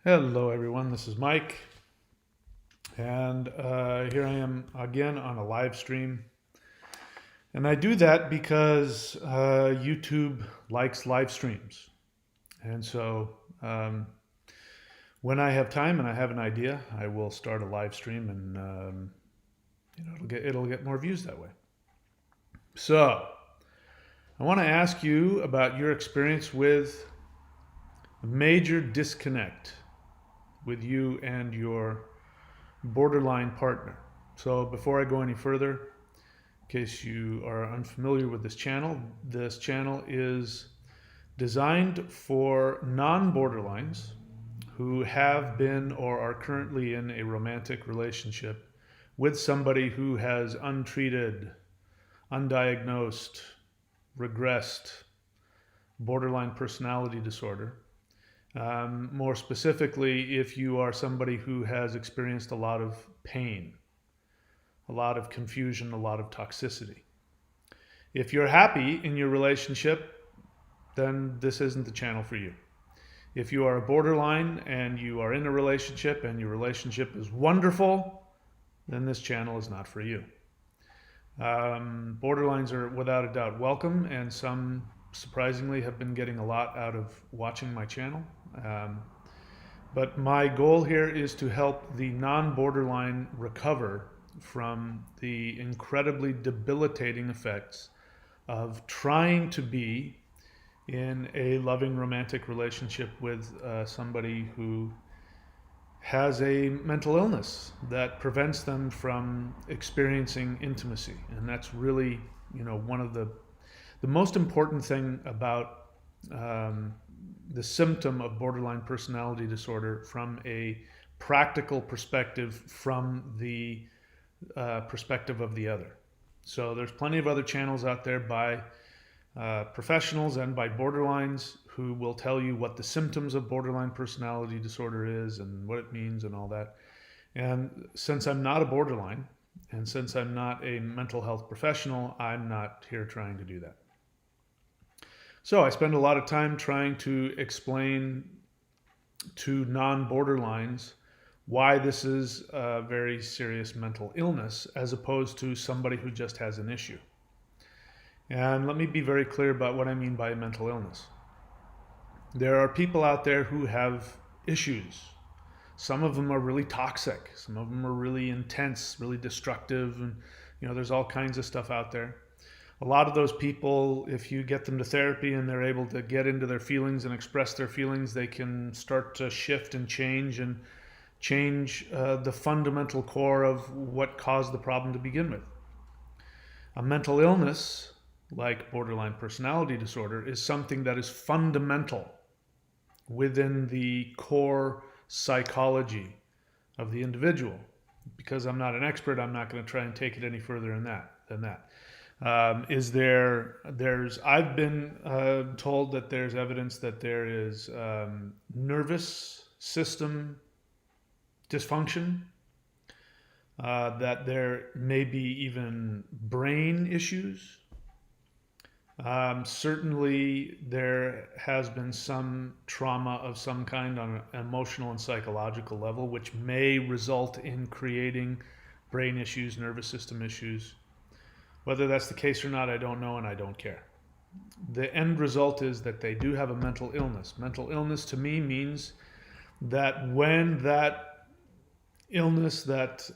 Hello everyone, this is Mike, and here I am again on a live stream. And I do that because YouTube likes live streams. And so when I have time and I have an idea, I will start a live stream, and it'll get more views that way. So I want to ask you about your experience with a major disconnect with you and your borderline partner. So before I go any further, in case you are unfamiliar with this channel is designed for non-borderlines who have been or are currently in a romantic relationship with somebody who has untreated, undiagnosed, regressed borderline personality disorder. More specifically, if you are somebody who has experienced a lot of pain, a lot of confusion, a lot of toxicity. If you're happy in your relationship, then this isn't the channel for you. If you are a borderline and you are in a relationship and your relationship is wonderful, then this channel is not for you. Borderlines are without a doubt welcome, and some surprisingly have been getting a lot out of watching my channel. But my goal here is to help the non-borderline recover from the incredibly debilitating effects of trying to be in a loving romantic relationship with somebody who has a mental illness that prevents them from experiencing intimacy. And that's really, one of the most important thing about the symptom of borderline personality disorder from a practical perspective, from the perspective of the other. So there's plenty of other channels out there by professionals and by borderlines who will tell you what the symptoms of borderline personality disorder is and what it means and all that. And since I'm not a borderline, and since I'm not a mental health professional, I'm not here trying to do that. So I spend a lot of time trying to explain to non-borderlines why this is a very serious mental illness as opposed to somebody who just has an issue. And let me be very clear about what I mean by a mental illness. There are people out there who have issues. Some of them are really toxic. Some of them are really intense, really destructive. And, there's all kinds of stuff out there. A lot of those people, if you get them to therapy and they're able to get into their feelings and express their feelings, they can start to shift and change the fundamental core of what caused the problem to begin with. A mental illness, like borderline personality disorder, is something that is fundamental within the core psychology of the individual. Because I'm not an expert, I'm not going to try and take it any further than that. I've been told that there's evidence that there is nervous system dysfunction, that there may be even brain issues. Certainly there has been some trauma of some kind on an emotional and psychological level, which may result in creating brain issues, nervous system issues. Whether that's the case or not, I don't know, and I don't care. The end result is that they do have a mental illness. Mental illness to me means that when that illness, that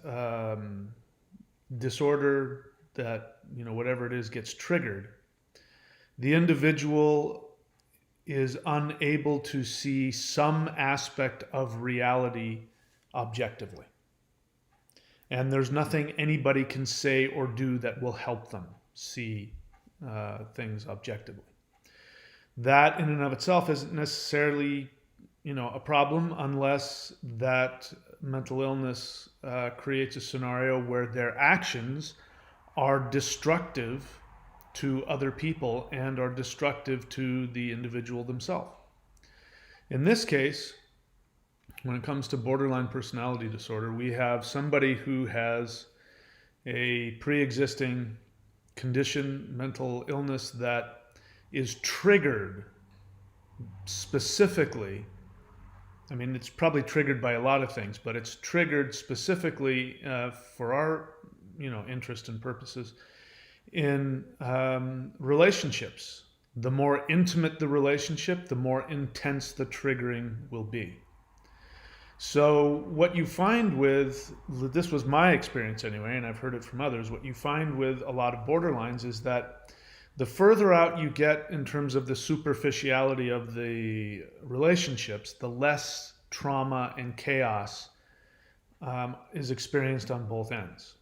disorder, that, whatever it is gets triggered, the individual is unable to see some aspect of reality objectively. And there's nothing anybody can say or do that will help them see things objectively. That in and of itself isn't necessarily, a problem unless that mental illness creates a scenario where their actions are destructive to other people and are destructive to the individual themselves. In this case, when it comes to borderline personality disorder, we have somebody who has a pre-existing condition, mental illness that is triggered specifically I mean, it's probably triggered by a lot of things, but it's triggered specifically for our, interest and purposes in relationships. The more intimate the relationship, the more intense the triggering will be. So what you find with, this was my experience anyway, and I've heard it from others, what you find with a lot of borderlines is that the further out you get in terms of the superficiality of the relationships, the less trauma and chaos is experienced on both ends.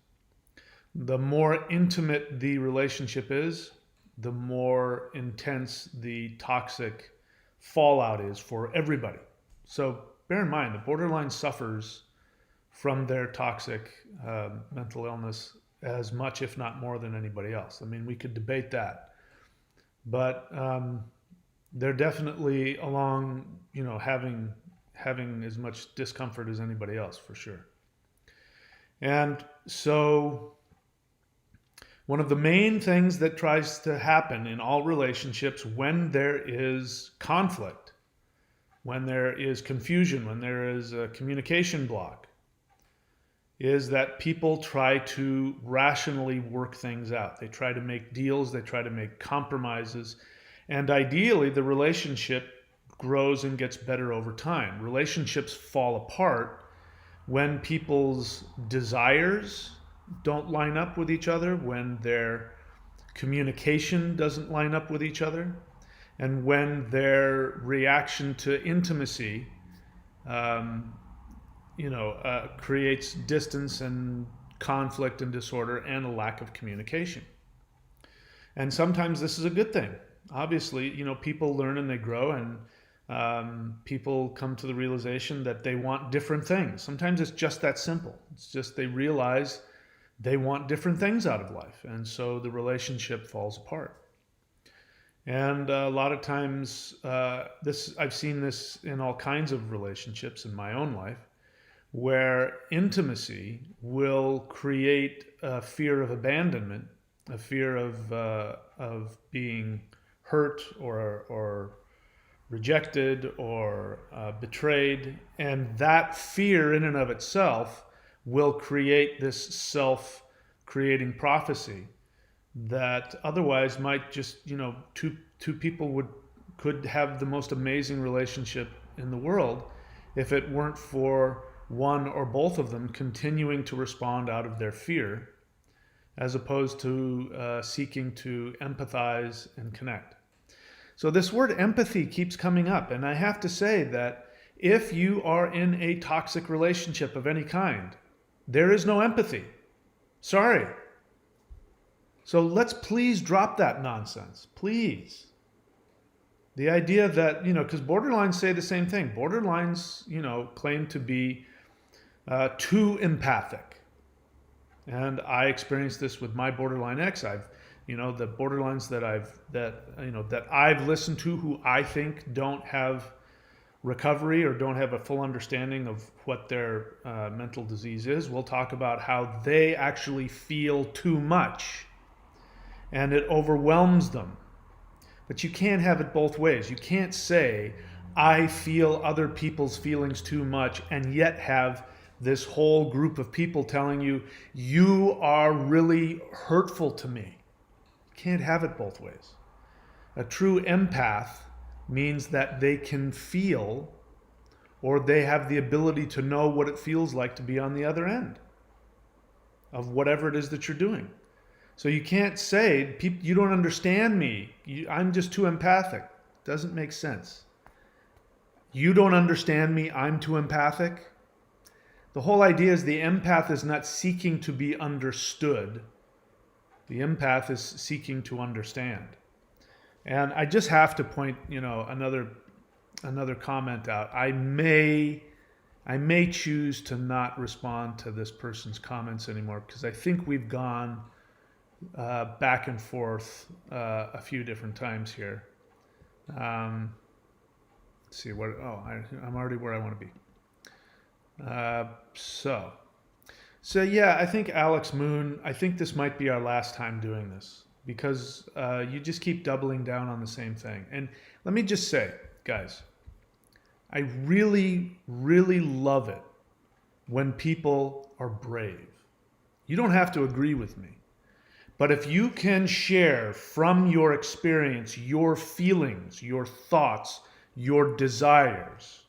The more intimate the relationship is, the more intense the toxic fallout is for everybody. So bear in mind, the borderline suffers from their toxic mental illness as much, if not more, than anybody else. I mean, we could debate that, but they're definitely along, having as much discomfort as anybody else, for sure. And so one of the main things that tries to happen in all relationships when there is conflict, when there is confusion, when there is a communication block, is that people try to rationally work things out. They try to make deals, they try to make compromises, and ideally the relationship grows and gets better over time. Relationships fall apart when people's desires don't line up with each other, when their communication doesn't line up with each other, and when their reaction to intimacy creates distance and conflict and disorder and a lack of communication. And sometimes this is a good thing. Obviously, people learn and they grow, and people come to the realization that they want different things. Sometimes it's just that simple. It's just they realize they want different things out of life, and so the relationship falls apart. And a lot of times, I've seen this in all kinds of relationships in my own life, where intimacy will create a fear of abandonment, a fear of being hurt or rejected or betrayed, and that fear in and of itself will create this self-creating prophecy that otherwise might just, two people could have the most amazing relationship in the world if it weren't for one or both of them continuing to respond out of their fear as opposed to seeking to empathize and connect. So this word empathy keeps coming up, and I have to say that if you are in a toxic relationship of any kind, there is no empathy. Sorry. So let's please drop that nonsense, please. The idea that, because borderlines say the same thing. Borderlines, claim to be too empathic. And I experienced this with my borderline ex. The borderlines that I've listened to who I think don't have recovery or don't have a full understanding of what their mental disease is, we'll talk about how they actually feel too much and it overwhelms them. But you can't have it both ways. You can't say, I feel other people's feelings too much, and yet have this whole group of people telling you, you are really hurtful to me. You can't have it both ways. A true empath means that they can feel, or they have the ability to know what it feels like to be on the other end of whatever it is that you're doing. So you can't say, you don't understand me. I'm just too empathic. Doesn't make sense. You don't understand me. I'm too empathic. The whole idea is the empath is not seeking to be understood. The empath is seeking to understand. And I just have to point, another comment out. I may choose to not respond to this person's comments anymore because I think we've gone back and forth a few different times here. Let's see what. I'm already where I want to be. So yeah, I think Alex Moon. I think this might be our last time doing this because you just keep doubling down on the same thing. And let me just say, guys, I really, really love it when people are brave. You don't have to agree with me. But if you can share from your experience, your feelings, your thoughts, your desires,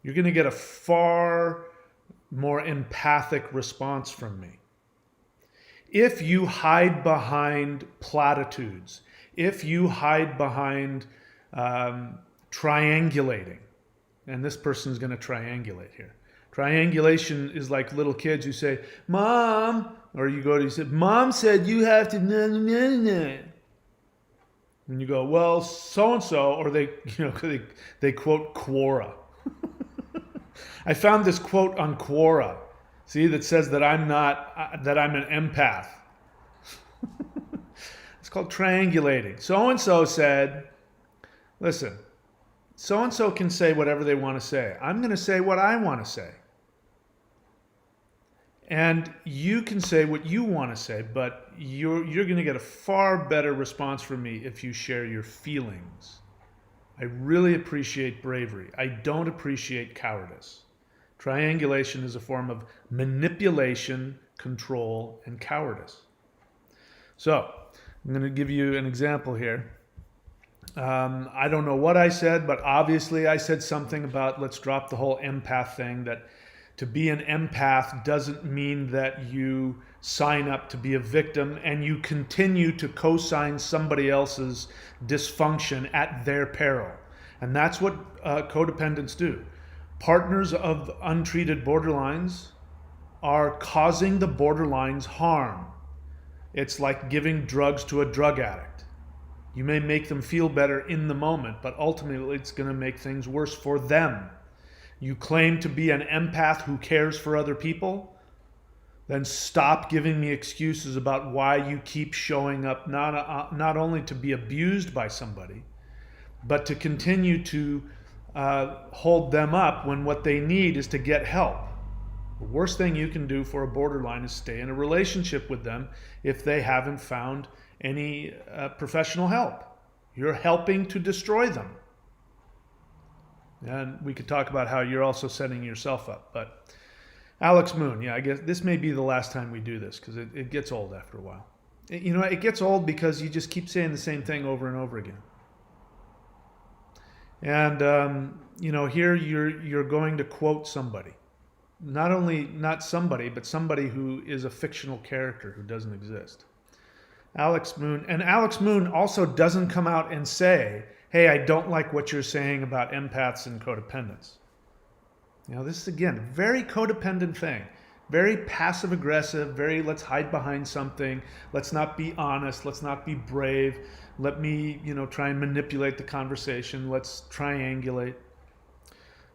you're going to get a far more empathic response from me. If you hide behind platitudes, if you hide behind triangulating, and this person's going to triangulate here. Triangulation is like little kids who say, Mom, or you say, Mom said you have to, nah, nah, nah, nah. And you go, well, so-and-so, or they quote Quora. I found this quote on Quora, see, that says that I'm an empath. It's called triangulating. So-and-so said, listen, so-and-so can say whatever they want to say. I'm going to say what I want to say. And you can say what you want to say, but you're going to get a far better response from me if you share your feelings. I really appreciate bravery. I don't appreciate cowardice. Triangulation is a form of manipulation, control, and cowardice. So, I'm going to give you an example here. I don't know what I said, but obviously I said something about let's drop the whole empath thing, that to be an empath doesn't mean that you sign up to be a victim and you continue to co-sign somebody else's dysfunction at their peril. And that's what codependents do. Partners of untreated borderlines are causing the borderlines harm. It's like giving drugs to a drug addict. You may make them feel better in the moment, but ultimately it's going to make things worse for them. You claim to be an empath who cares for other people, then stop giving me excuses about why you keep showing up not only to be abused by somebody, but to continue to hold them up when what they need is to get help. The worst thing you can do for a borderline is stay in a relationship with them if they haven't found any professional help. You're helping to destroy them. And we could talk about how you're also setting yourself up. But Alex Moon, yeah, I guess this may be the last time we do this because it gets old after a while. It gets old because you just keep saying the same thing over and over again. And, here you're going to quote somebody. Not somebody, but somebody who is a fictional character who doesn't exist. Alex Moon. And Alex Moon also doesn't come out and say, hey, I don't like what you're saying about empaths and codependents. This is, again, a very codependent thing. Very passive aggressive, very let's hide behind something. Let's not be honest. Let's not be brave. Let me, try and manipulate the conversation. Let's triangulate.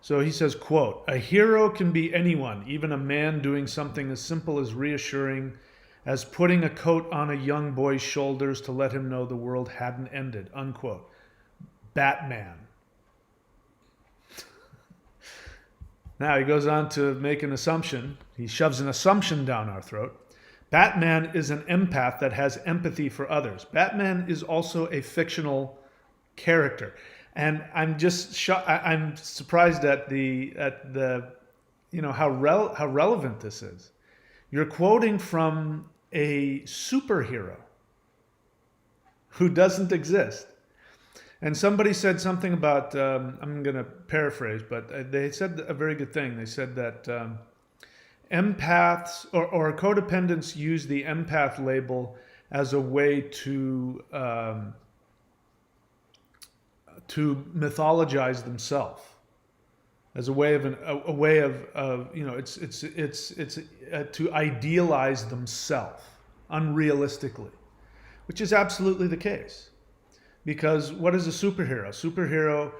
So he says, quote, a hero can be anyone, even a man doing something as simple as reassuring as putting a coat on a young boy's shoulders to let him know the world hadn't ended, unquote. Batman. Now he goes on to make an assumption. He shoves an assumption down our throat. Batman is an empath that has empathy for others. Batman is also a fictional character. And I'm just I'm surprised at how relevant this is. You're quoting from a superhero who doesn't exist. And somebody said something about, I'm going to paraphrase, but they said a very good thing. They said that empaths or codependents use the empath label as a way to mythologize themselves, as a way of it's to idealize themselves unrealistically, which is absolutely the case. Because what is a superhero? Superhero,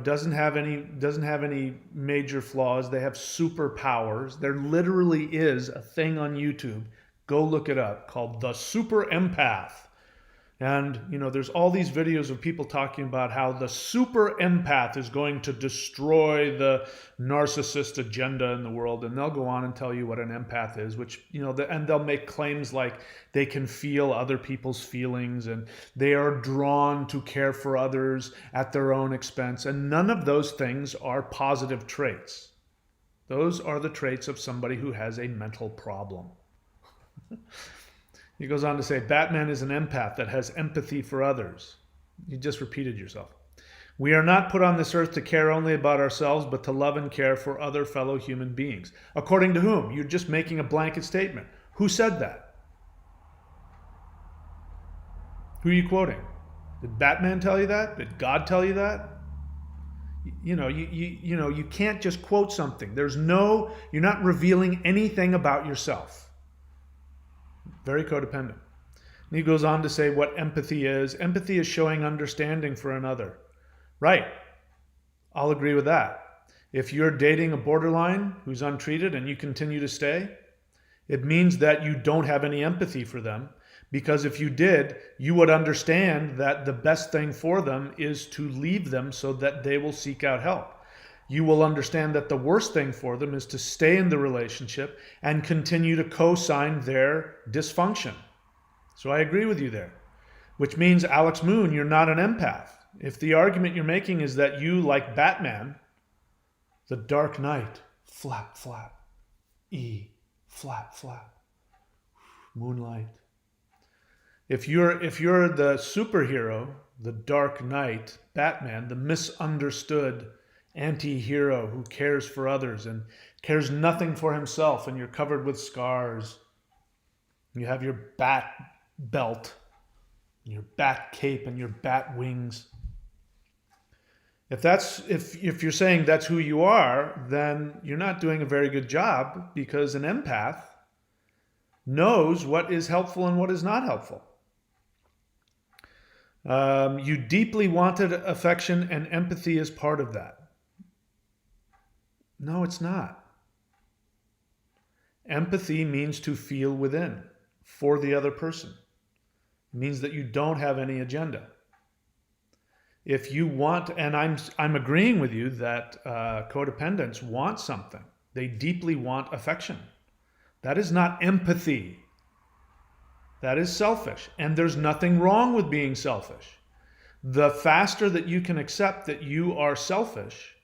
doesn't have any major flaws. They have superpowers. There literally is a thing on YouTube. Go look it up, called The Super Empath. And, there's all these videos of people talking about how the super empath is going to destroy the narcissist agenda in the world. And they'll go on and tell you what an empath is, which, and they'll make claims like they can feel other people's feelings and they are drawn to care for others at their own expense. And none of those things are positive traits. Those are the traits of somebody who has a mental problem. He goes on to say, Batman is an empath that has empathy for others. You just repeated yourself. We are not put on this earth to care only about ourselves, but to love and care for other fellow human beings. According to whom? You're just making a blanket statement. Who said that? Who are you quoting? Did Batman tell you that? Did God tell you that? You can't just quote something. You're not revealing anything about yourself. Very codependent. And he goes on to say what empathy is. Empathy is showing understanding for another. Right. I'll agree with that. If you're dating a borderline who's untreated and you continue to stay, it means that you don't have any empathy for them, because if you did, you would understand that the best thing for them is to leave them so that they will seek out help. You will understand that the worst thing for them is to stay in the relationship and continue to co-sign their dysfunction. So I agree with you there, which means, Alex Moon, you're not an empath. If the argument you're making is that you, like Batman, the Dark Knight, flap, flap, E, flap, flap, moonlight. If you're the superhero, the Dark Knight, Batman, the misunderstood anti-hero who cares for others and cares nothing for himself, and you're covered with scars, you have your bat belt, your bat cape, and your bat wings. If you're saying that's who you are, then you're not doing a very good job, because an empath knows what is helpful and what is not helpful. You deeply wanted affection, and empathy is part of that. No, it's not. Empathy means to feel within for the other person. It means that you don't have any agenda. If you want, and I'm agreeing with you that codependents want something. They deeply want affection. That is not empathy. That is selfish. And there's nothing wrong with being selfish. The faster that you can accept that you are selfish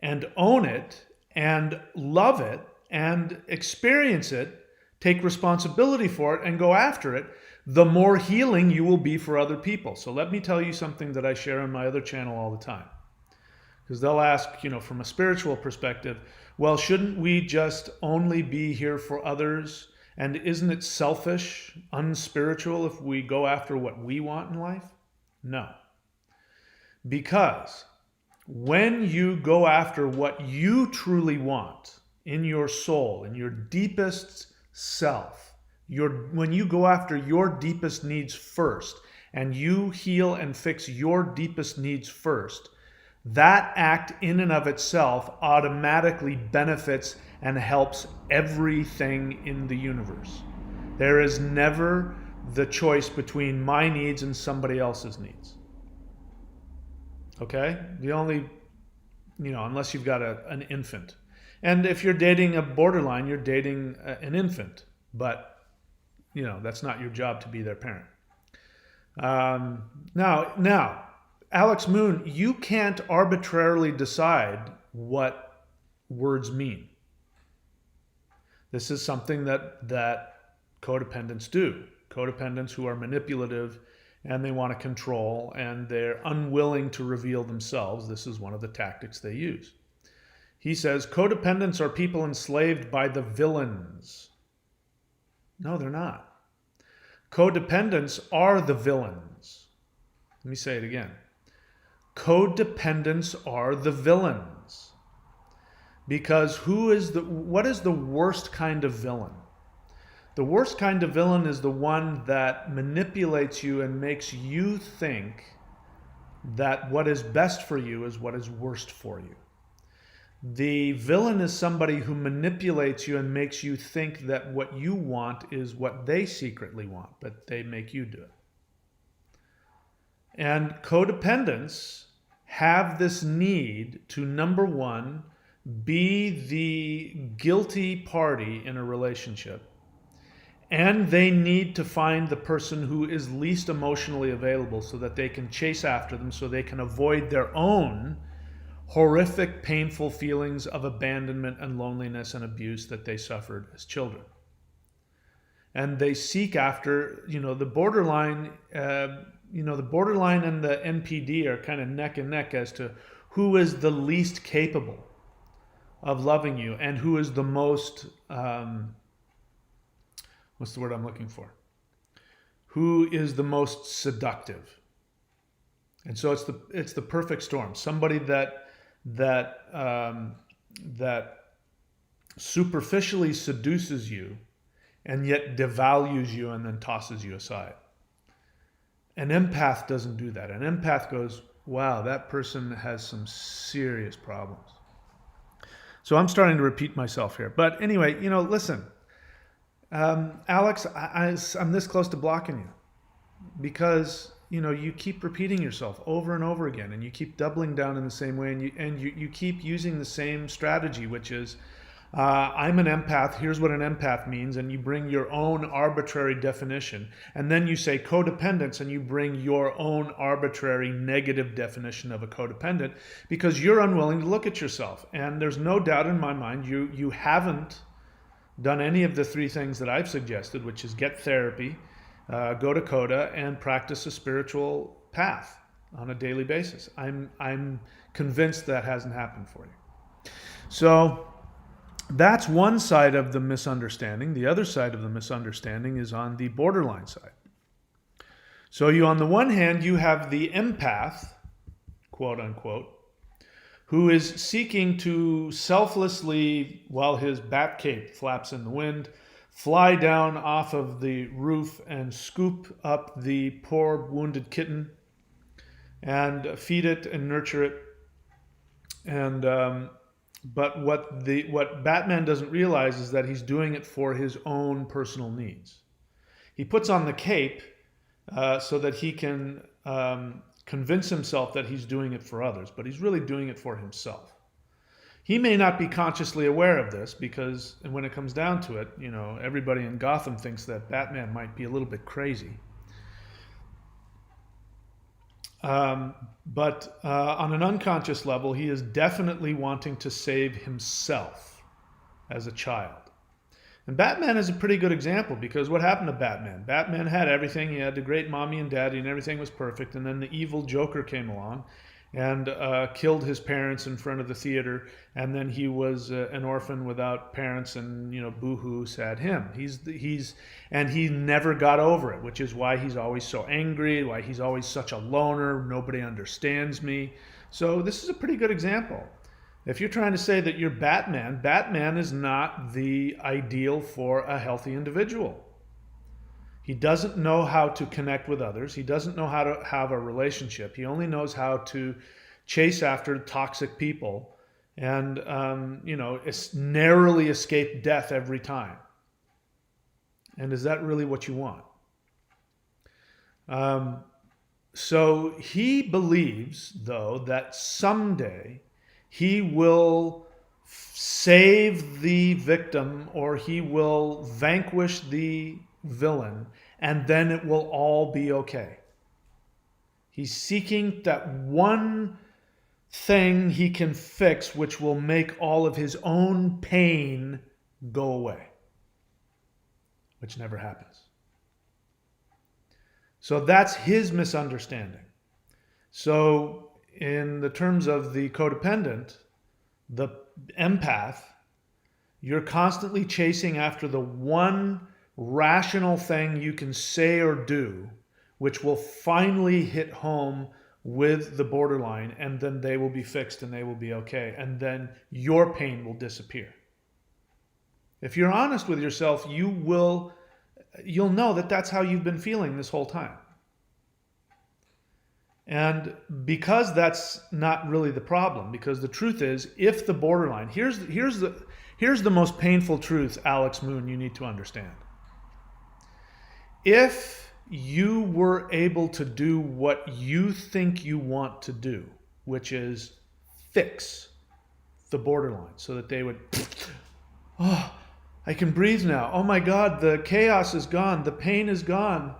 and own it and love it and experience it, take responsibility for it and go after it, the more healing you will be for other people. So let me tell you something that I share on my other channel all the time. Because they'll ask, from a spiritual perspective, well, shouldn't we just only be here for others? And isn't it selfish, unspiritual if we go after what we want in life? No. Because when you go after what you truly want in your soul, in your deepest self, when you go after your deepest needs first, and you heal and fix your deepest needs first, that act in and of itself automatically benefits and helps everything in the universe. There is never the choice between my needs and somebody else's needs. Okay? The only, unless you've got an infant. And if you're dating a borderline, you're dating an infant. But, that's not your job to be their parent. Now, Alex Moon, you can't arbitrarily decide what words mean. This is something that codependents do. Codependents who are manipulative and they want to control and they're unwilling to reveal themselves. This is one of the tactics they use. He says, codependents are people enslaved by the villains. No, they're not. Codependents are the villains. Let me say it again. Codependents are the villains. Because what is the worst kind of villain? The worst kind of villain is the one that manipulates you and makes you think that what is best for you is what is worst for you. The villain is somebody who manipulates you and makes you think that what you want is what they secretly want, but they make you do it. And codependents have this need to, number one, be the guilty party in a relationship. And they need to find the person who is least emotionally available so that they can chase after them, so they can avoid their own horrific, painful feelings of abandonment and loneliness and abuse that they suffered as children. And they seek after, the borderline, the borderline and the NPD are kind of neck and neck as to who is the least capable of loving you and who is the most, what's the word I'm looking for? Who is the most seductive? And so it's the perfect storm. Somebody that superficially seduces you and yet devalues you and then tosses you aside. An empath doesn't do that. An empath goes, wow, that person has some serious problems. So I'm starting to repeat myself here. But anyway, listen, Alex, I'm this close to blocking you because you keep repeating yourself over and over again, and you keep doubling down in the same way, and you keep using the same strategy, which is, I'm an empath, here's what an empath means, and you bring your own arbitrary definition. And then you say codependence, and you bring your own arbitrary negative definition of a codependent because you're unwilling to look at yourself. And there's no doubt in my mind you haven't done any of the three things that I've suggested, which is get therapy, go to Coda, and practice a spiritual path on a daily basis. I'm convinced that hasn't happened for you. So that's one side of the misunderstanding. The other side of the misunderstanding is on the borderline side. So on the one hand, you have the empath, quote unquote, who is seeking to selflessly, while his bat cape flaps in the wind, fly down off of the roof and scoop up the poor wounded kitten and feed it and nurture it. And but what Batman doesn't realize is that he's doing it for his own personal needs. He puts on the cape so that he can convince himself that he's doing it for others, but he's really doing it for himself. He may not be consciously aware of this because when it comes down to it, everybody in Gotham thinks that Batman might be a little bit crazy. But on an unconscious level, he is definitely wanting to save himself as a child. And Batman is a pretty good example because what happened to Batman? Batman had everything. He had the great mommy and daddy and everything was perfect. And then the evil Joker came along and killed his parents in front of the theater. And then he was an orphan without parents, and boo-hoo, sad him. And he never got over it, which is why he's always so angry, why he's always such a loner. Nobody understands me. So this is a pretty good example. If you're trying to say that you're Batman, Batman is not the ideal for a healthy individual. He doesn't know how to connect with others. He doesn't know how to have a relationship. He only knows how to chase after toxic people and, narrowly escape death every time. And is that really what you want? So he believes, though, that someday he will save the victim or he will vanquish the villain, and then it will all be okay. He's seeking that one thing he can fix which will make all of his own pain go away, which never happens. So that's his misunderstanding. So in the terms of the codependent, the empath, you're constantly chasing after the one rational thing you can say or do, which will finally hit home with the borderline, and then they will be fixed and they will be okay. And then your pain will disappear. If you're honest with yourself, you'll know that that's how you've been feeling this whole time. And because that's not really the problem, because the truth is, if the borderline, here's the most painful truth, Alex Moon, you need to understand. If you were able to do what you think you want to do, which is fix the borderline so that they would, oh, I can breathe now. Oh my God, the chaos is gone. The pain is gone.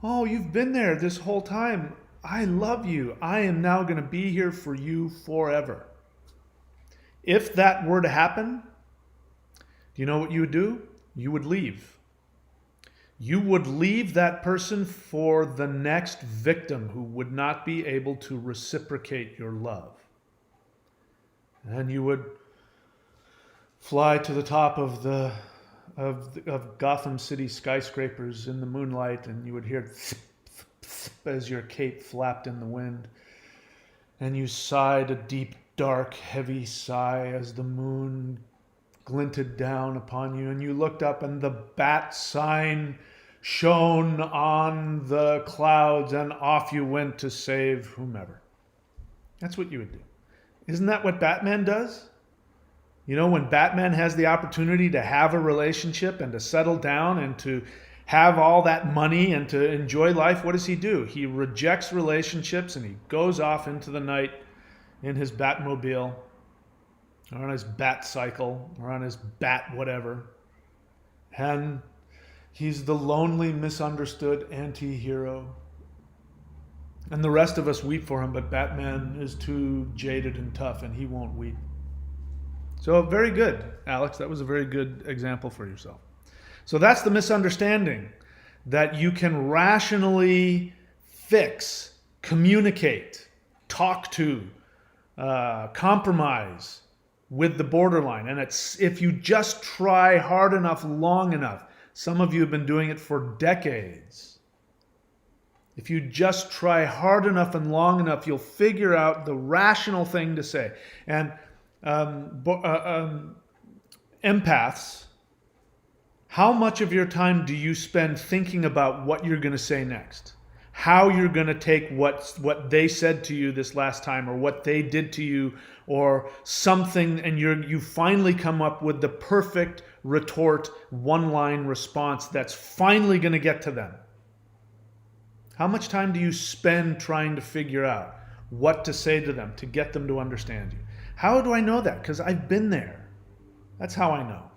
Oh, you've been there this whole time. I love you. I am now going to be here for you forever. If that were to happen, do you know what you would do? You would leave. You would leave that person for the next victim who would not be able to reciprocate your love. And you would fly to the top of Gotham City skyscrapers in the moonlight, and you would hear as your cape flapped in the wind, and you sighed a deep, dark, heavy sigh as the moon glinted down upon you, and you looked up and the bat sign shone on the clouds, and off you went to save whomever. That's what you would do. Isn't that what Batman does? You know, when Batman has the opportunity to have a relationship and to settle down and to have all that money and to enjoy life, what does he do? He rejects relationships and he goes off into the night in his Batmobile or on his bat cycle or on his bat whatever. And he's the lonely, misunderstood anti-hero. And the rest of us weep for him, but Batman is too jaded and tough and he won't weep. So very good, Alex. That was a very good example for yourself. So that's the misunderstanding, that you can rationally fix, communicate, talk to, compromise with the borderline. And it's if you just try hard enough, long enough. Some of you have been doing it for decades. If you just try hard enough and long enough, you'll figure out the rational thing to say. And empaths, how much of your time do you spend thinking about what you're going to say next? How you're going to take what they said to you this last time, or what they did to you, or something, and you finally come up with the perfect retort, one-line response that's finally going to get to them. How much time do you spend trying to figure out what to say to them to get them to understand you? How do I know that? Because I've been there. That's how I know.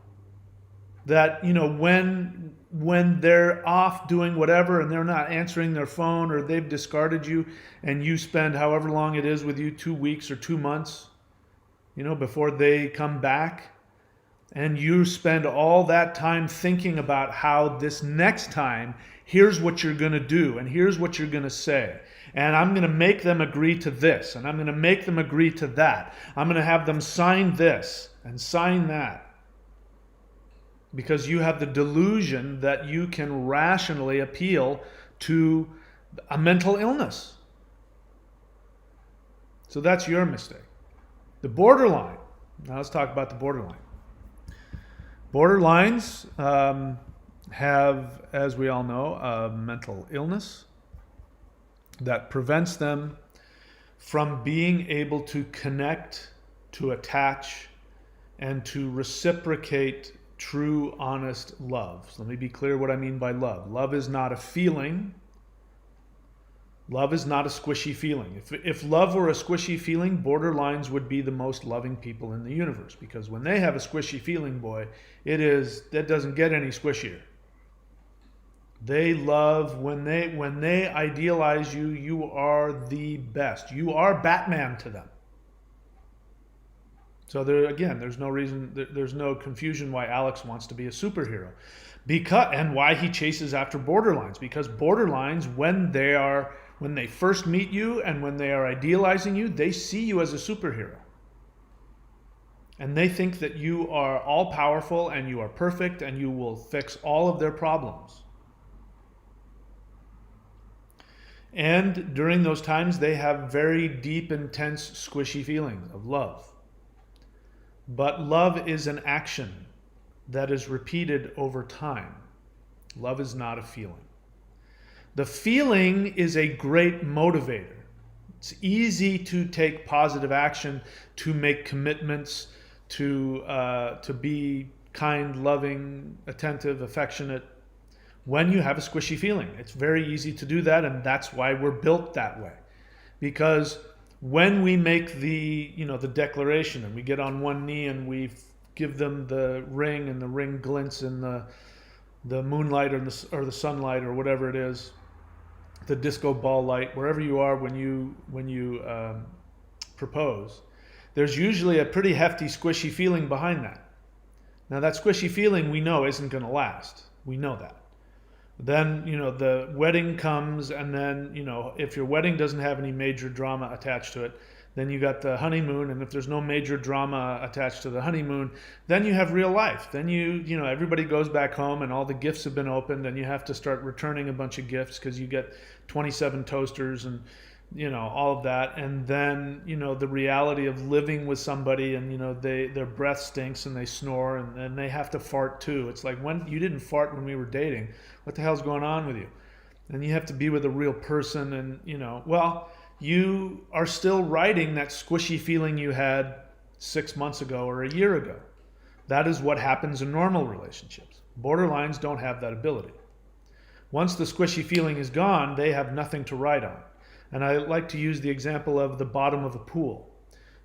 That, you know, when they're off doing whatever and they're not answering their phone, or they've discarded you, and you spend however long it is with you, 2 weeks or 2 months, you know, before they come back, and you spend all that time thinking about how this next time, here's what you're going to do, and here's what you're going to say. And I'm going to make them agree to this, and I'm going to make them agree to that. I'm going to have them sign this and sign that. Because you have the delusion that you can rationally appeal to a mental illness. So that's your mistake. The borderline. Now let's talk about the borderline. Borderlines have, as we all know, a mental illness that prevents them from being able to connect, to attach, and to reciprocate true, honest love. So let me be clear what I mean by love. Love is not a feeling. Love is not a squishy feeling. If love were a squishy feeling, borderlines would be the most loving people in the universe, because when they have a squishy feeling, boy, that doesn't get any squishier. They love, when they idealize you, you are the best. You are Batman to them. So there's no reason, there's no confusion why Alex wants to be a superhero, and why he chases after borderlines. Because borderlines, when they first meet you and when they are idealizing you, they see you as a superhero. And they think that you are all powerful and you are perfect and you will fix all of their problems. And during those times, they have very deep, intense, squishy feelings of love. But love is an action that is repeated over time. Love is not a feeling. The feeling is a great motivator. It's easy to take positive action, to make commitments, to be kind, loving, attentive, affectionate. when you have a squishy feeling. It's very easy to do that, and that's why we're built that way. Because when we make the declaration and we get on one knee and we give them the ring, and the ring glints in the moonlight or the sunlight or whatever it is, the disco ball light, wherever you are when you propose, there's usually a pretty hefty squishy feeling behind that. Now that squishy feeling we know isn't going to last. We know that. Then, the wedding comes, and then, if your wedding doesn't have any major drama attached to it, then you got the honeymoon, and if there's no major drama attached to the honeymoon, then you have real life. Then everybody goes back home and all the gifts have been opened, and you have to start returning a bunch of gifts because you get 27 toasters and all of that. And then the reality of living with somebody, and their breath stinks and they snore, and they have to fart too. It's like, when you didn't fart when we were dating, what the hell's going on with you? And you have to be with a real person, and you are still riding that squishy feeling you had 6 months ago or a year ago. That is what happens in normal relationships. Borderlines don't have that ability. Once the squishy feeling is gone, they have nothing to ride on. And I like to use the example of the bottom of a pool.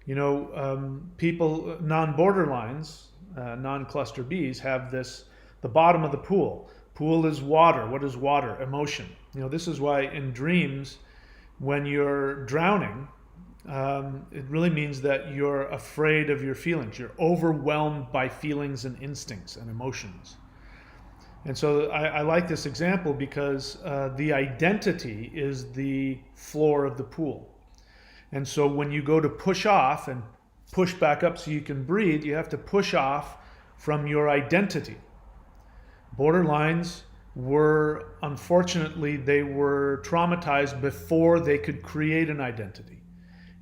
People, non-borderlines, non-cluster Bs, have the bottom of the pool. Pool is water. What is water? Emotion. This is why in dreams, when you're drowning, it really means that you're afraid of your feelings. You're overwhelmed by feelings and instincts and emotions. And so I like this example because the identity is the floor of the pool. And so when you go to push off and push back up so you can breathe, you have to push off from your identity. Borderlines were, unfortunately, they were traumatized before they could create an identity.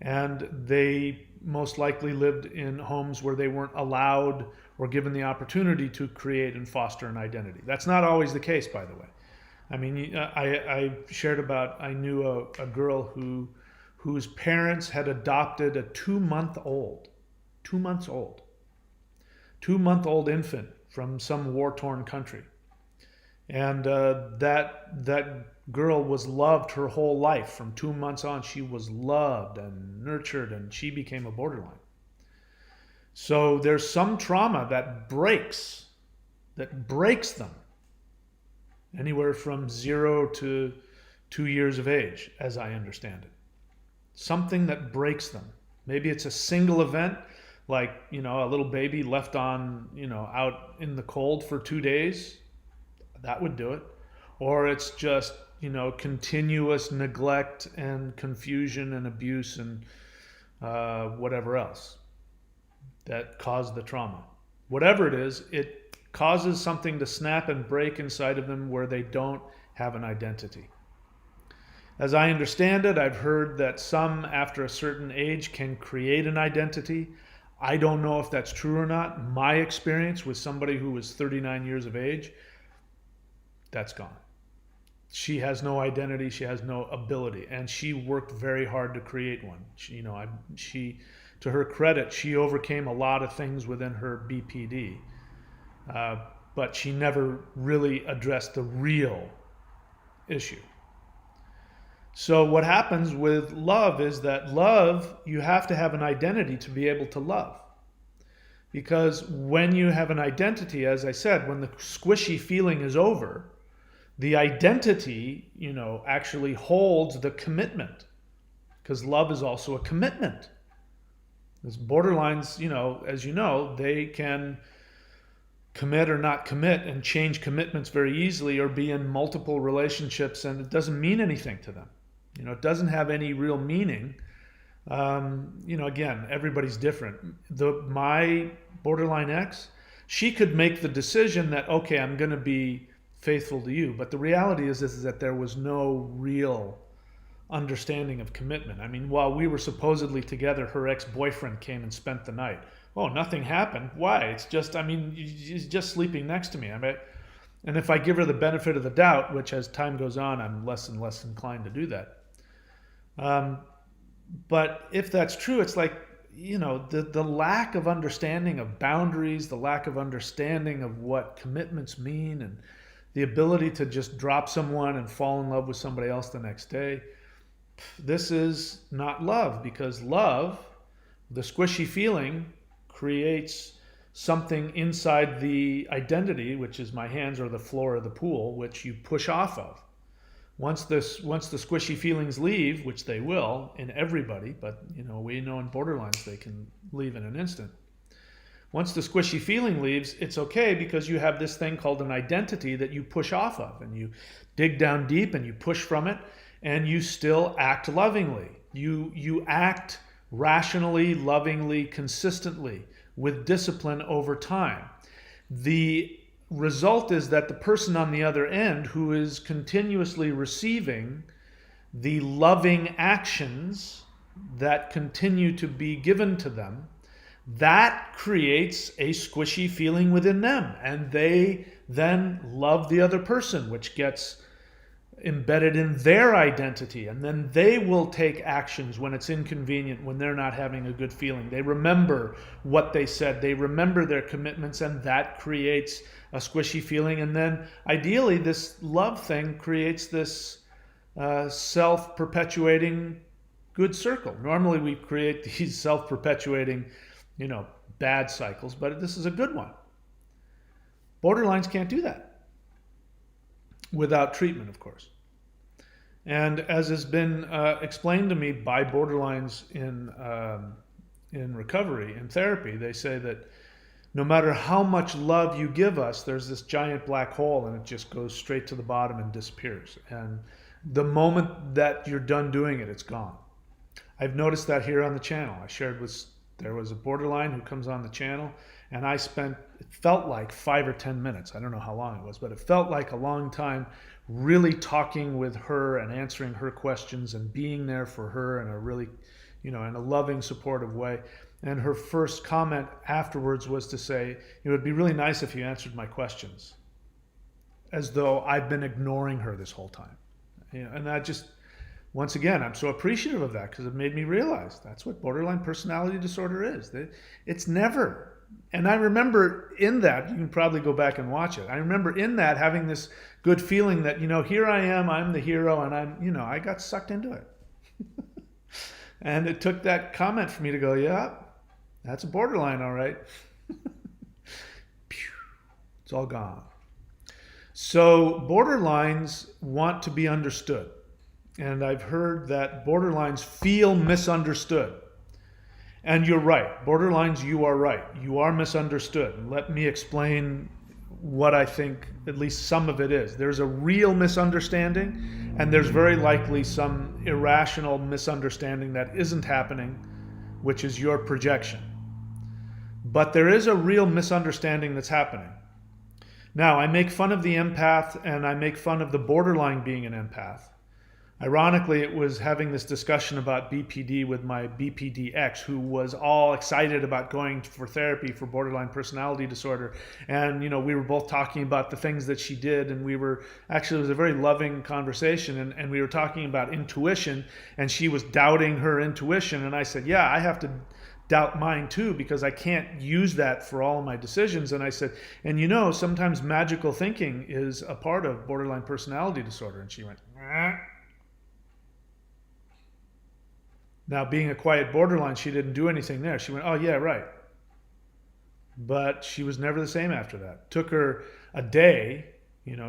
And they most likely lived in homes where they weren't allowed or given the opportunity to create and foster an identity. That's not always the case, by the way. I mean, I shared about, I knew a girl whose parents had adopted a 2-month-old infant from some war-torn country. And that girl was loved her whole life. From 2 months on, she was loved and nurtured, and she became a borderline. So there's some trauma that breaks them anywhere from 0 to 2 years of age, as I understand it. Something that breaks them. Maybe it's a single event, like, a little baby left on, out in the cold for 2 days. That would do it. Or it's just, continuous neglect and confusion and abuse and whatever else that caused the trauma. Whatever it is, it causes something to snap and break inside of them where they don't have an identity. As I understand it, I've heard that some after a certain age can create an identity. I don't know if that's true or not. My experience with somebody who was 39 years of age, that's gone. She has no identity, she has no ability, and she worked very hard to create one. She to her credit, she overcame a lot of things within her BPD, but she never really addressed the real issue. So what happens with love is that you have to have an identity to be able to love. Because when you have an identity, as I said, when the squishy feeling is over, the identity, actually holds the commitment. Because love is also a commitment. As borderlines, as you know, they can commit or not commit and change commitments very easily, or be in multiple relationships, and it doesn't mean anything to them. It doesn't have any real meaning. Again, everybody's different. My borderline ex, she could make the decision that, okay, I'm going to be faithful to you. But the reality is that there was no real understanding of commitment. I mean, while we were supposedly together, her ex-boyfriend came and spent the night. Oh, nothing happened. Why? It's just, he's just sleeping next to me. And if I give her the benefit of the doubt, which as time goes on, I'm less and less inclined to do that. But if that's true, it's like, the lack of understanding of boundaries, the lack of understanding of what commitments mean, and the ability to just drop someone and fall in love with somebody else the next day. This is not love, because love, the squishy feeling, creates something inside the identity, which is my hands or the floor of the pool, which you push off of. Once the squishy feelings leave, which they will in everybody, but we know in borderlines they can leave in an instant. Once the squishy feeling leaves, it's okay, because you have this thing called an identity that you push off of, and you dig down deep and you push from it, and you still act lovingly. You act rationally, lovingly, consistently, with discipline over time. The result is that the person on the other end, who is continuously receiving the loving actions that continue to be given to them, that creates a squishy feeling within them, and they then love the other person, which gets embedded in their identity, and then they will take actions when it's inconvenient, when they're not having a good feeling. They remember what they said, they remember their commitments, and that creates a squishy feeling. And then ideally this love thing creates this self-perpetuating good circle. Normally we create these self-perpetuating bad cycles, but this is a good one. Borderlines can't do that. Without treatment, of course. And as has been explained to me by borderlines in recovery, in therapy, they say that no matter how much love you give us, there's this giant black hole, and it just goes straight to the bottom and disappears. And the moment that you're done doing it, it's gone. I've noticed that here on the channel. There was a borderline who comes on the channel, and it felt like 5 or 10 minutes. I don't know how long it was, but it felt like a long time, really talking with her and answering her questions and being there for her in a really, in a loving, supportive way. And her first comment afterwards was to say, it would be really nice if you answered my questions, as though I've been ignoring her this whole time. And that just, once again, I'm so appreciative of that, because it made me realize that's what borderline personality disorder is. It's never. And I remember in that, you can probably go back and watch it. I remember in that having this good feeling that, here I am, I'm the hero, and I got sucked into it. And it took that comment for me to go, yeah, that's a borderline, all right. It's all gone. So borderlines want to be understood. And I've heard that borderlines feel misunderstood. And you're right. Borderlines, you are right. You are misunderstood. And let me explain what I think at least some of it is. There's a real misunderstanding, and there's very likely some irrational misunderstanding that isn't happening, which is your projection. But there is a real misunderstanding that's happening. Now, I make fun of the empath, and I make fun of the borderline being an empath. Ironically, it was having this discussion about BPD with my BPD ex, who was all excited about going for therapy for borderline personality disorder. And, we were both talking about the things that she did, and it was a very loving conversation. And we were talking about intuition, and she was doubting her intuition. And I said, yeah, I have to doubt mine too, because I can't use that for all of my decisions. And I said, and sometimes magical thinking is a part of borderline personality disorder. And she went, Now, being a quiet borderline, she didn't do anything there. She went, oh, yeah, right. But she was never the same after that. Took her a day,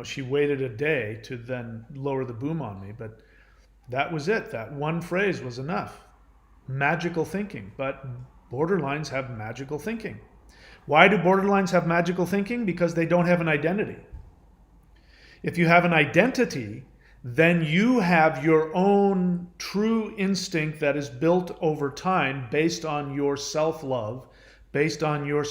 she waited a day to then lower the boom on me. But that was it. That one phrase was enough. Magical thinking. But borderlines have magical thinking. Why do borderlines have magical thinking? Because they don't have an identity. If you have an identity, then you have your own true instinct that is built over time based on your self-love, based on your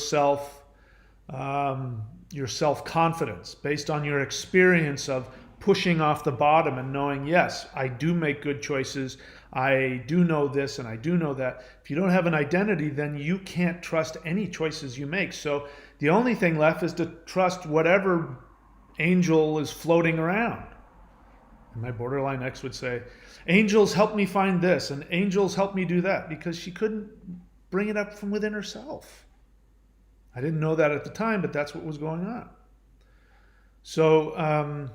self-confidence, based on your experience of pushing off the bottom and knowing, yes, I do make good choices, I do know this and I do know that. If you don't have an identity, then you can't trust any choices you make. So the only thing left is to trust whatever angel is floating around. And my borderline ex would say, angels help me find this and angels help me do that, because she couldn't bring it up from within herself. I didn't know that at the time, but that's what was going on. So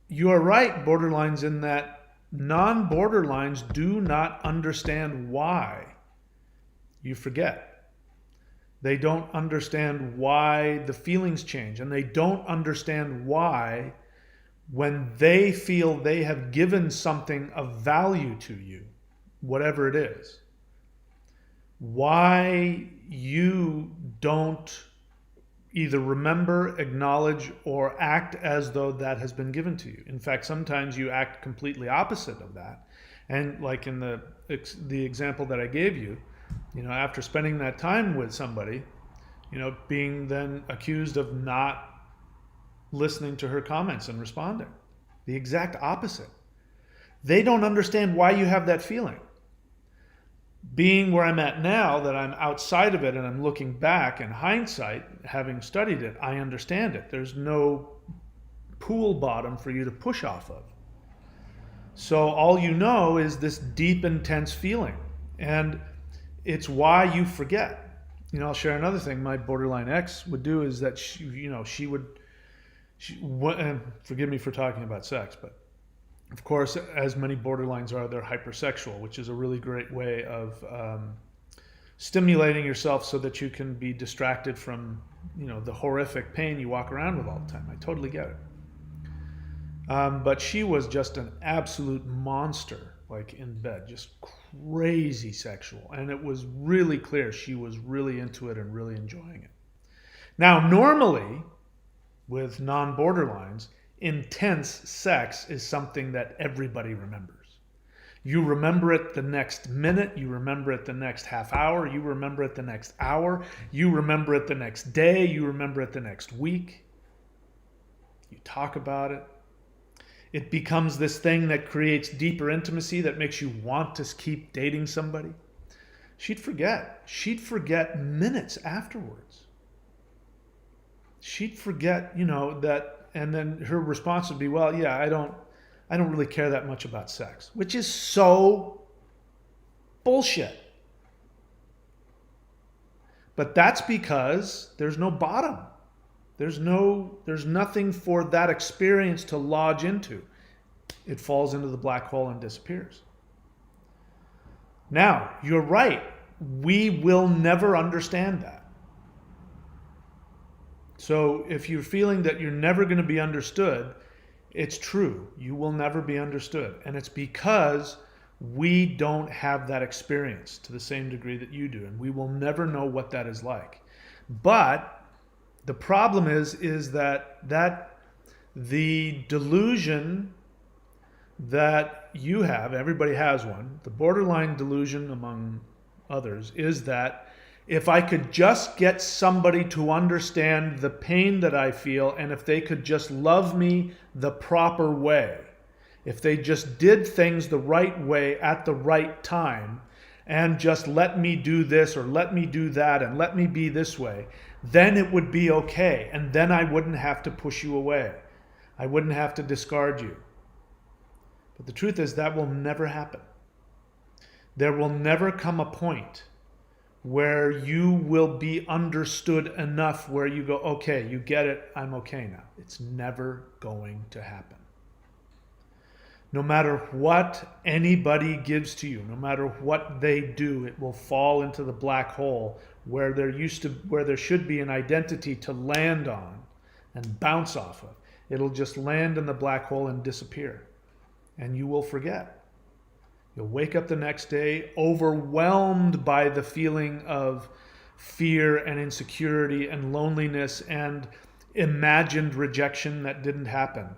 you are right, borderlines, in that non-borderlines do not understand why you forget. They don't understand why the feelings change, and they don't understand why, when they feel they have given something of value to you, whatever it is, why you don't either remember, acknowledge, or act as though that has been given to you. In fact, sometimes you act completely opposite of that. And like in the example that I gave you, after spending that time with somebody, being then accused of not listening to her comments and responding. The exact opposite. They don't understand why you have that feeling. Being where I'm at now, that I'm outside of it and I'm looking back in hindsight, having studied it, I understand it. There's no pool bottom for you to push off of. So all you know is this deep, intense feeling. And it's why you forget. I'll share another thing my borderline ex would do is that she would, and forgive me for talking about sex, but of course, as many borderlines are, they're hypersexual, which is a really great way of stimulating yourself so that you can be distracted from, the horrific pain you walk around with all the time. I totally get it. But she was just an absolute monster, like in bed, just crazy sexual. And it was really clear she was really into it and really enjoying it. Now, normally, with non-borderlines, intense sex is something that everybody remembers. You remember it the next minute, you remember it the next half hour, you remember it the next hour, you remember it the next day, you remember it the next week. You talk about it. It becomes this thing that creates deeper intimacy that makes you want to keep dating somebody. She'd forget. She'd forget minutes afterwards. She'd forget, that. And then her response would be, well, yeah, I don't really care that much about sex, which is so bullshit. But that's because there's no bottom. There's nothing for that experience to lodge into. It falls into the black hole and disappears. Now, you're right. We will never understand that. So if you're feeling that you're never going to be understood, it's true. You will never be understood. And it's because we don't have that experience to the same degree that you do. And we will never know what that is like. But the problem is that the delusion that you have, everybody has one, the borderline delusion among others, is that if I could just get somebody to understand the pain that I feel, and if they could just love me the proper way, if they just did things the right way at the right time, and just let me do this or let me do that and let me be this way, then it would be okay. And then I wouldn't have to push you away. I wouldn't have to discard you. But the truth is that will never happen. There will never come a point where you will be understood enough where you go, okay, you get it, I'm okay now. It's never going to happen. No matter what anybody gives to you, no matter what they do, it will fall into the black hole where there should be an identity to land on and bounce off of. It'll just land in the black hole and disappear. And you will forget. You'll wake up the next day overwhelmed by the feeling of fear and insecurity and loneliness and imagined rejection that didn't happen.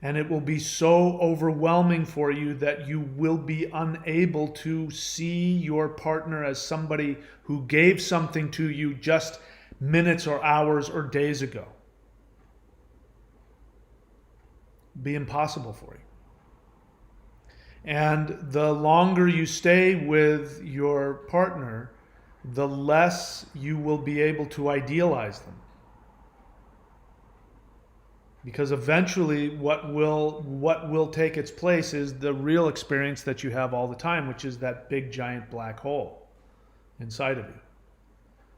And it will be so overwhelming for you that you will be unable to see your partner as somebody who gave something to you just minutes or hours or days ago. Be impossible for you. And the longer you stay with your partner, the less you will be able to idealize them. Because eventually what will take its place is the real experience that you have all the time, which is that big giant black hole inside of you.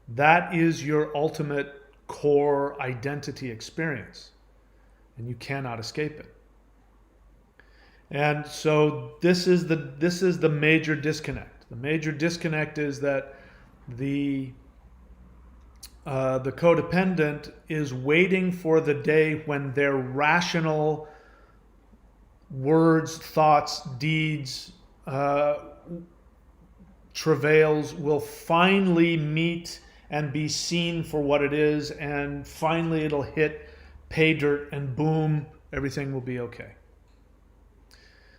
That is your ultimate core identity experience, and you cannot escape it. And so this is the major disconnect. The major disconnect is that the codependent is waiting for the day when their rational words, thoughts, deeds, travails will finally meet and be seen for what it is, and finally it'll hit pay dirt, and boom, everything will be okay.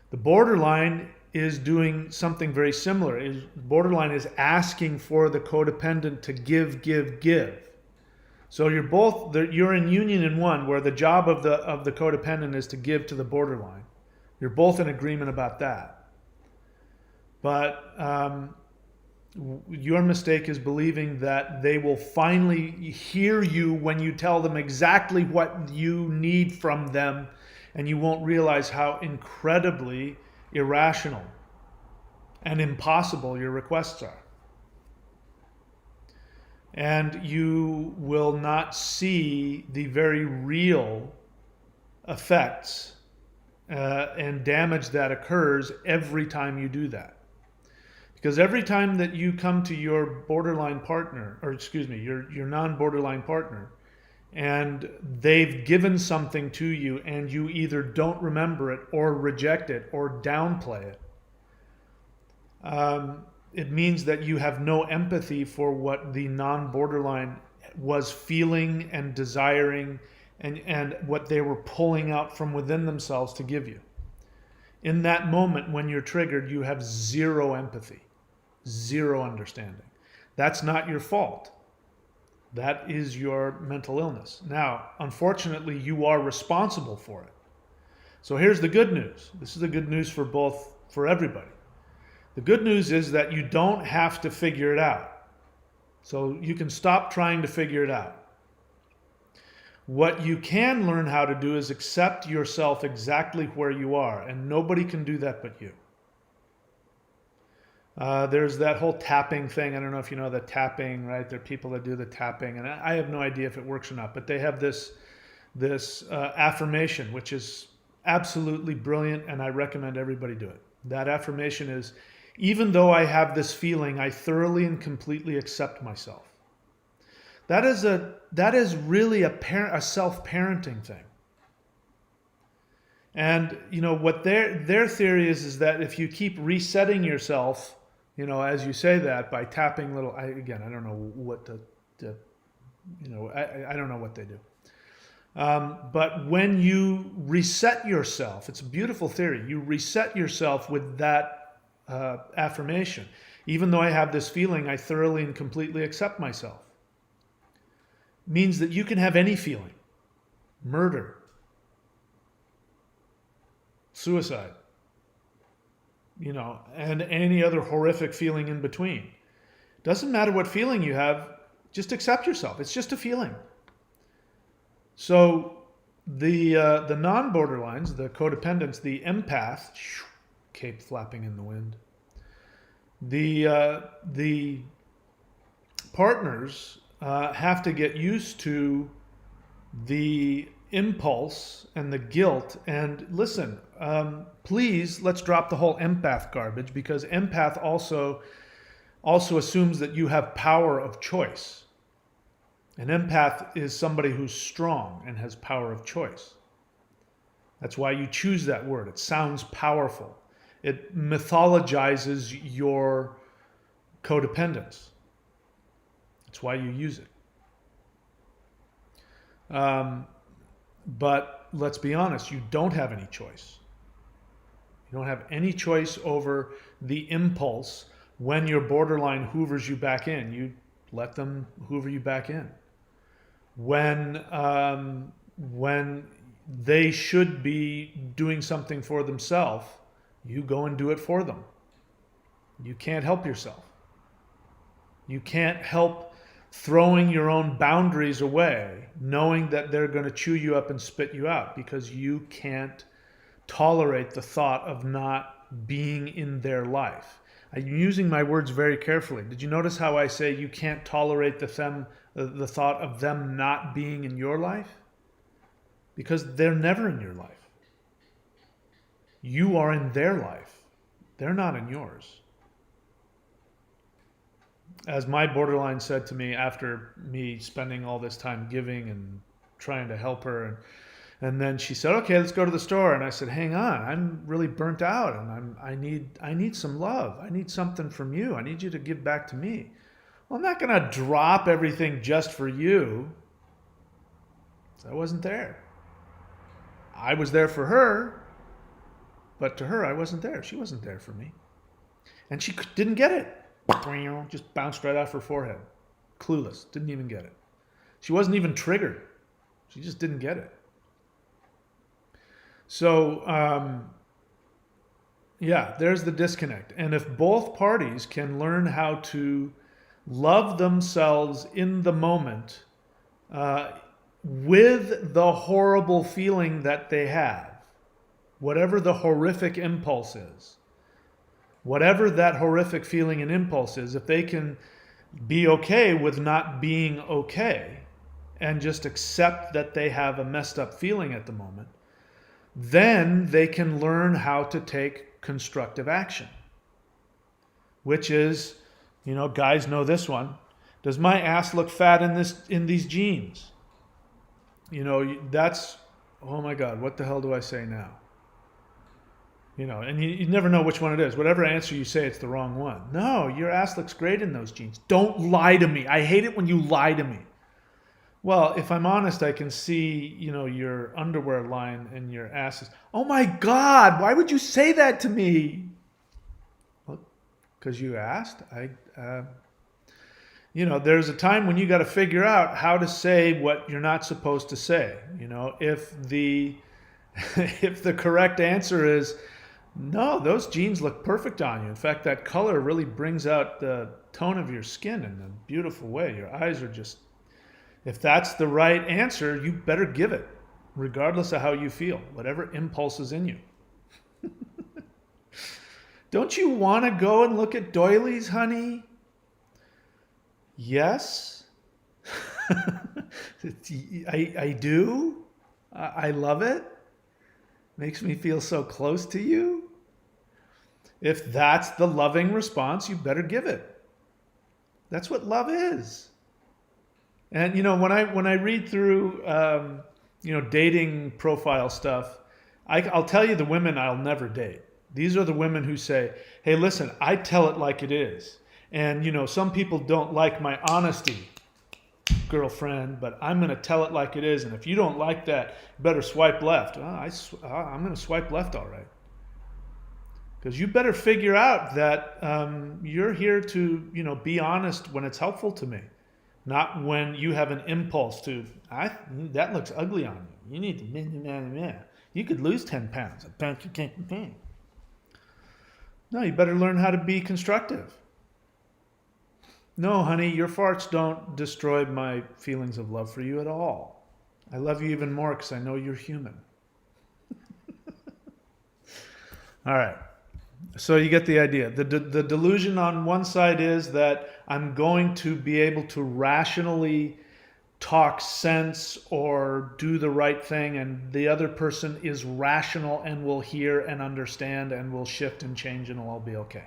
The borderline is doing something very similar. Borderline is asking for the codependent to give, give, give. So you're in union in one, where the job of the codependent is to give to the borderline. You're both in agreement about that. But your mistake is believing that they will finally hear you when you tell them exactly what you need from them, and you won't realize how incredibly irrational and impossible your requests are. And you will not see the very real effects and damage that occurs every time you do that. Because every time that you come to your borderline partner, or excuse me, your non-borderline partner, and they've given something to you and you either don't remember it or reject it or downplay it, it means that you have no empathy for what the non-borderline was feeling and desiring, and what they were pulling out from within themselves to give you. In that moment when you're triggered, you have zero empathy, zero understanding. That's not your fault. That is your mental illness. Now, unfortunately, you are responsible for it. So here's the good news. This is the good news for everybody. The good news is that you don't have to figure it out. So you can stop trying to figure it out. What you can learn how to do is accept yourself exactly where you are, and nobody can do that but you. There's that whole tapping thing. I don't know if you know the tapping, right? There are people that do the tapping, and I have no idea if it works or not, but they have this affirmation, which is absolutely brilliant, and I recommend everybody do it. That affirmation is, even though I have this feeling, I thoroughly and completely accept myself. That is really a self-parenting thing. And you know what their theory is that if you keep resetting yourself, you know, as you say that by tapping little, I don't know what I don't know what they do. But when you reset yourself, it's a beautiful theory. You reset yourself with that affirmation. Even though I have this feeling, I thoroughly and completely accept myself. Means that you can have any feeling. Murder. Suicide. You know, and any other horrific feeling in between. Doesn't matter what feeling you have, just accept yourself. It's just a feeling. So the non-borderlines, the codependents, the empath, cape flapping in the wind, the partners have to get used to the impulse and the guilt. And listen, please, let's drop the whole empath garbage, because empath also assumes that you have power of choice. An empath is somebody who's strong and has power of choice. That's why you choose that word. It sounds powerful. It mythologizes your codependence. That's why you use it. But let's be honest, you don't have any choice. You don't have any choice over the impulse when your borderline hoovers you back in. You let them hoover you back in. When they should be doing something for themselves, you go and do it for them. You can't help yourself. You can't help throwing your own boundaries away, knowing that they're going to chew you up and spit you out, because you can't tolerate the thought of not being in their life. I'm using my words very carefully. Did you notice how I say you can't tolerate the thought of them not being in your life? Because they're never in your life. You are in their life. They're not in yours. As my borderline said to me after me spending all this time giving and trying to help her, and then she said, "Okay, let's go to the store." And I said, "Hang on, I'm really burnt out, and I need some love. I need something from you. I need you to give back to me." Well, I'm not going to drop everything just for you. So I wasn't there. I was there for her, but to her, I wasn't there. She wasn't there for me, and she didn't get it. Just bounced right off her forehead. Clueless. Didn't even get it. She wasn't even triggered. She just didn't get it. So, yeah, there's the disconnect. And if both parties can learn how to love themselves in the moment with the horrible feeling that they have, whatever the horrific impulse is, whatever that horrific feeling and impulse is, if they can be okay with not being okay and just accept that they have a messed up feeling at the moment, then they can learn how to take constructive action, which is, you know, guys know this one. Does my ass look fat in these jeans? You know, that's, oh my God, what the hell do I say now? You know, and you never know which one it is. Whatever answer you say, it's the wrong one. No, your ass looks great in those jeans. Don't lie to me. I hate it when you lie to me. Well, if I'm honest, I can see, you know, your underwear line and your ass is, oh my God, why would you say that to me? Well, because you asked. You know, there's a time when you got to figure out how to say what you're not supposed to say. You know, if the correct answer is, no, those jeans look perfect on you. In fact, that color really brings out the tone of your skin in a beautiful way. Your eyes are just, if that's the right answer, you better give it, regardless of how you feel, whatever impulse is in you. Don't you want to go and look at doilies, honey? Yes. I do. I love it. Makes me feel so close to you. If that's the loving response, you better give it. That's what love is. And you know, when I read through you know, dating profile stuff, I'll tell you the women I'll never date. These are the women who say, "Hey, listen, I tell it like it is, and you know, some people don't like my honesty, girlfriend, but I'm going to tell it like it is, and if you don't like that, you better swipe left." I'm going to swipe left, all right. Because you better figure out that you're here to, you know, be honest when it's helpful to me, not when you have an impulse to, that looks ugly on you. You need to, you could lose 10 pounds. No, you better learn how to be constructive. No, honey, your farts don't destroy my feelings of love for you at all. I love you even more because I know you're human. All right. So you get the idea. The delusion on one side is that I'm going to be able to rationally talk sense or do the right thing, and the other person is rational and will hear and understand and will shift and change and it'll all be okay.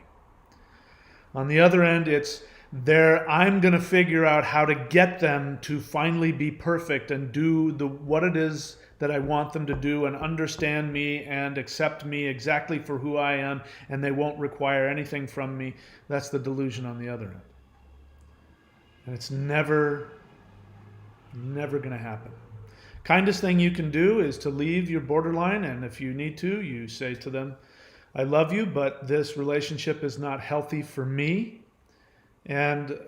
On the other end, it's I'm going to figure out how to get them to finally be perfect and do what it is that I want them to do and understand me and accept me exactly for who I am, and they won't require anything from me. That's the delusion on the other end. And it's never going to happen. Kindest thing you can do is to leave your borderline, and if you need to, you say to them, "I love you, but this relationship is not healthy for me, and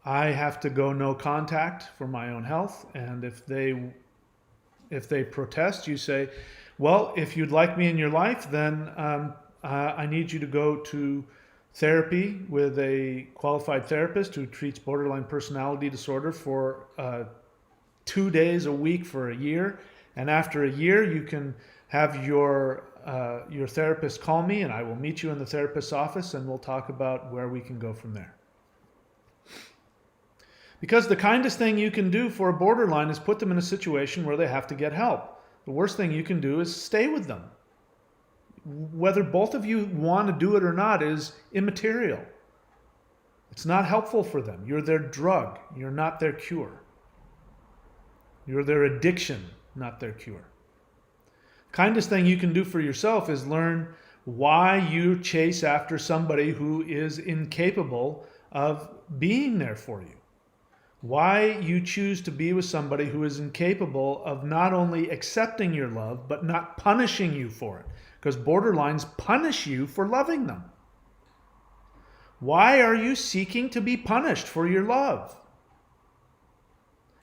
I have to go no contact for my own health." And if they protest, you say, "Well, if you'd like me in your life, then I need you to go to therapy with a qualified therapist who treats borderline personality disorder for 2 days a week for a year. And after a year, you can have your your therapist call me, and I will meet you in the therapist's office, and we'll talk about where we can go from there. Because the kindest thing you can do for a borderline is put them in a situation where they have to get help. The worst thing you can do is stay with them. Whether both of you want to do it or not is immaterial. It's not helpful for them. You're their drug. You're not their cure. You're their addiction, not their cure. Kindest thing you can do for yourself is learn why you chase after somebody who is incapable of being there for you. Why you choose to be with somebody who is incapable of not only accepting your love, but not punishing you for it. Because borderlines punish you for loving them. Why are you seeking to be punished for your love?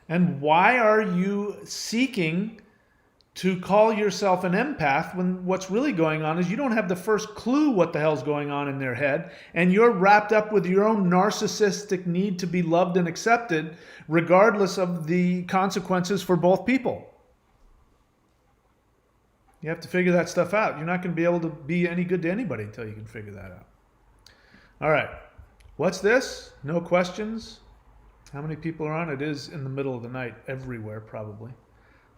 And why are you seeking to call yourself an empath when what's really going on is you don't have the first clue what the hell's going on in their head, and you're wrapped up with your own narcissistic need to be loved and accepted regardless of the consequences for both people. You have to figure that stuff out. You're not going to be able to be any good to anybody until you can figure that out. All right. What's this? No questions? How many people are on? It is in the middle of the night everywhere, probably.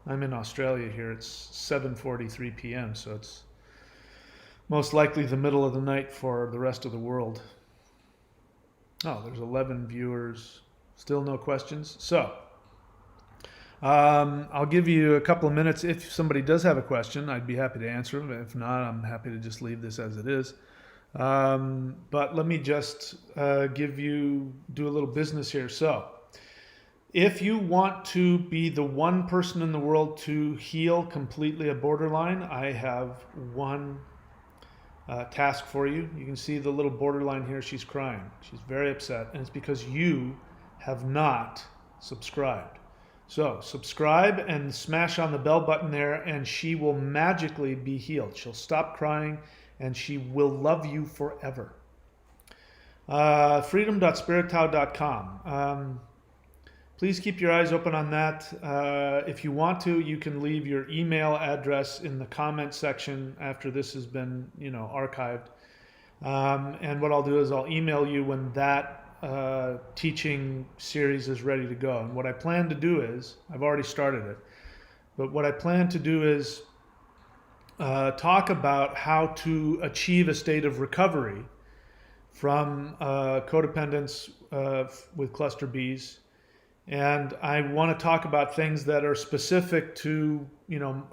I'm in Australia here. It's 7:43 p.m., so it's most likely the middle of the night for the rest of the world. Oh, there's 11 viewers. Still no questions. So I'll give you a couple of minutes. If somebody does have a question, I'd be happy to answer them. If not, I'm happy to just leave this as it is. But let me just do a little business here. So if you want to be the one person in the world to heal completely a borderline, I have one task for you. You can see the little borderline here. She's crying. She's very upset. And it's because you have not subscribed. So subscribe and smash on the bell button there, and she will magically be healed. She'll stop crying, and she will love you forever. Freedom.spirittao.com. Please keep your eyes open on that. If you want to, you can leave your email address in the comment section after this has been, archived. And what I'll do is I'll email you when that teaching series is ready to go. And what I plan to do is, I've already started it, but what I plan to do is talk about how to achieve a state of recovery from codependence with cluster Bs. And I want to talk about things that are specific to,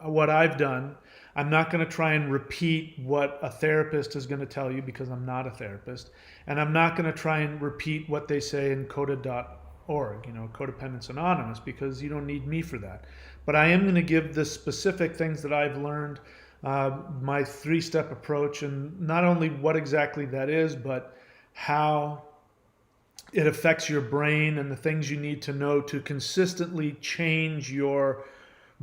what I've done. I'm not going to try and repeat what a therapist is going to tell you because I'm not a therapist. And I'm not going to try and repeat what they say in coda.org, Codependents Anonymous, because you don't need me for that. But I am going to give the specific things that I've learned, my 3-step approach, and not only what exactly that is, but how it affects your brain and the things you need to know to consistently change your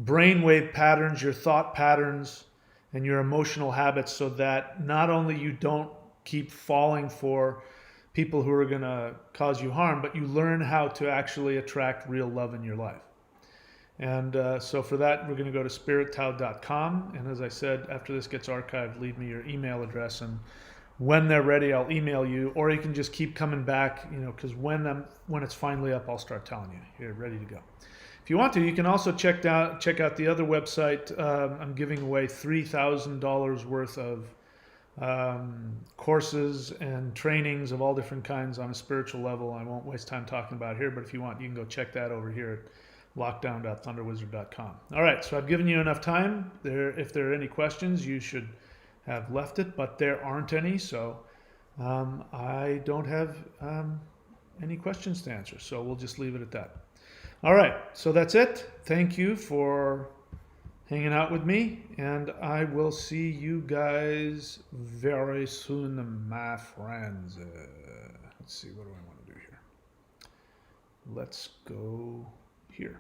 brainwave patterns, your thought patterns, and your emotional habits so that not only you don't keep falling for people who are going to cause you harm, but you learn how to actually attract real love in your life. And so for that, we're going to go to spirittao.com. And as I said, after this gets archived, leave me your email address, and when they're ready, I'll email you, or you can just keep coming back, because when it's finally up, I'll start telling you, you're ready to go. If you want to, you can also check out the other website. I'm giving away $3,000 worth of courses and trainings of all different kinds on a spiritual level. I won't waste time talking about it here, but if you want, you can go check that over here at lockdown.thunderwizard.com. All right, so I've given you enough time. If there are any questions, you should have left it, but there aren't any, so I don't have any questions to answer, so we'll just leave it at that. All right, so that's it. Thank you for hanging out with me, and I will see you guys very soon, my friends. Let's see, what do I want to do here? Let's go here.